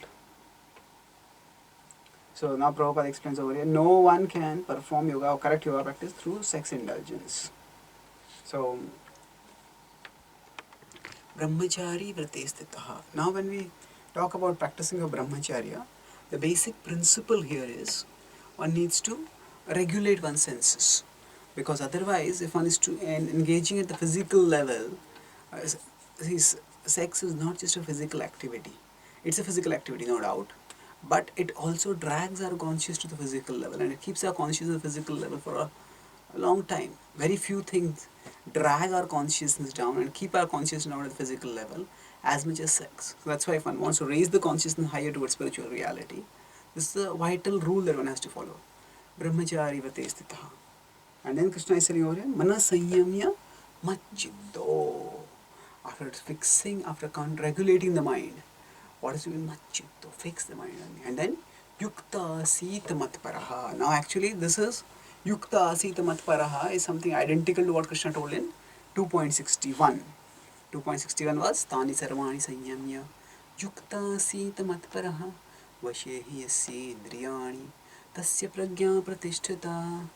Speaker 1: So now Prabhupada explains over here, no one can perform yoga or correct yoga practice through sex indulgence. So, brahmachari vrate sthitaha. Now when we talk about practicing of brahmacharya, the basic principle here is one needs to regulate one's senses. Because otherwise, if one is engaging at the physical level, sex is not just a physical activity. It's a physical activity, no doubt. But it also drags our consciousness to the physical level, and it keeps our consciousness at the physical level for a long time. Very few things drag our consciousness down and keep our consciousness down at the physical level as much as sex. So that's why if one wants to raise the consciousness higher towards spiritual reality, this is a vital rule that one has to follow. Brahmachari vrate sthitaha. And then Krishna is saying over here, mana sanyamya majjiddo. After fixing, after regulating the mind, what is doing majjiddo? Fix the mind. And then yukta sita matparaha. Now actually this is yukta sita matparaha is something identical to what Krishna told in 2.61. 2.61 was tani sarvani sanyamya yukta sita matparaha vashehi yasya indriyani tasya prajna pratishtata.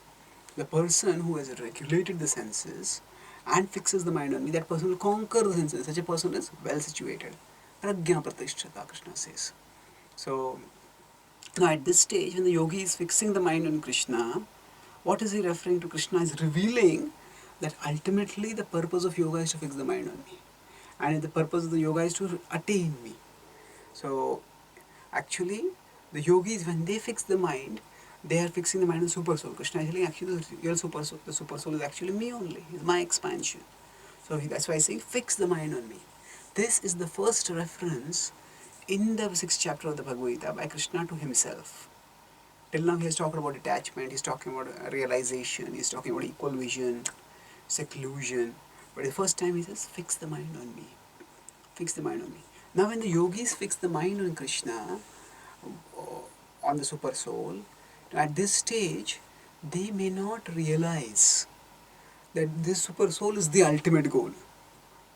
Speaker 1: The person who has regulated the senses and fixes the mind on me, that person will conquer the senses. Such a person is well situated. Prajna pratishtata, Krishna says. So, now at this stage, when the yogi is fixing the mind on Krishna, what is he referring to? Krishna is revealing that ultimately the purpose of yoga is to fix the mind on me. and the purpose of the yoga is to attain me. So actually the yogis, when they fix the mind, they are fixing the mind on super soul. Krishna is telling actually the real super soul, the super soul is actually me only, is my expansion. So that's why I say fix the mind on me. This is the first reference in the 6th chapter of the Bhagavad Gita by Krishna to himself. Till now he has talked about detachment, he's talking about realization, he's talking about equal vision, seclusion. But the first time he says, fix the mind on me. Fix the mind on me. Now when the yogis fix the mind on Krishna, on the super soul, at this stage, they may not realize that this super soul is the ultimate goal.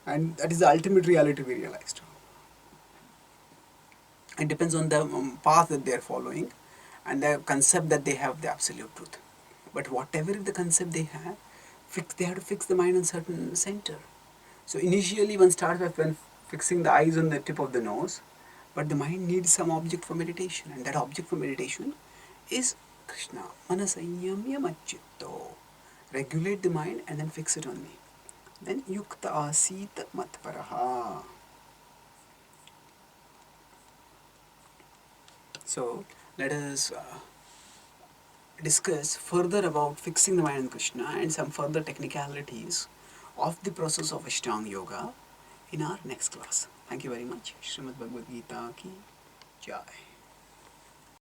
Speaker 1: And that is the ultimate reality to be realized. It depends on the path that they are following and the concept that they have the absolute truth. But whatever the concept they have to fix the mind on certain center. So initially one starts by fixing the eyes on the tip of the nose, but the mind needs some object for meditation, and that object for meditation is Krishna. Manasanyamya machitto. Regulate the mind and then fix it on me. Then yukta asita matparaha. So let us discuss further about fixing the mind on Krishna and some further technicalities of the process of Ashtanga Yoga in our next class. Thank you very much. Srimad Bhagavad Gita ki Jai.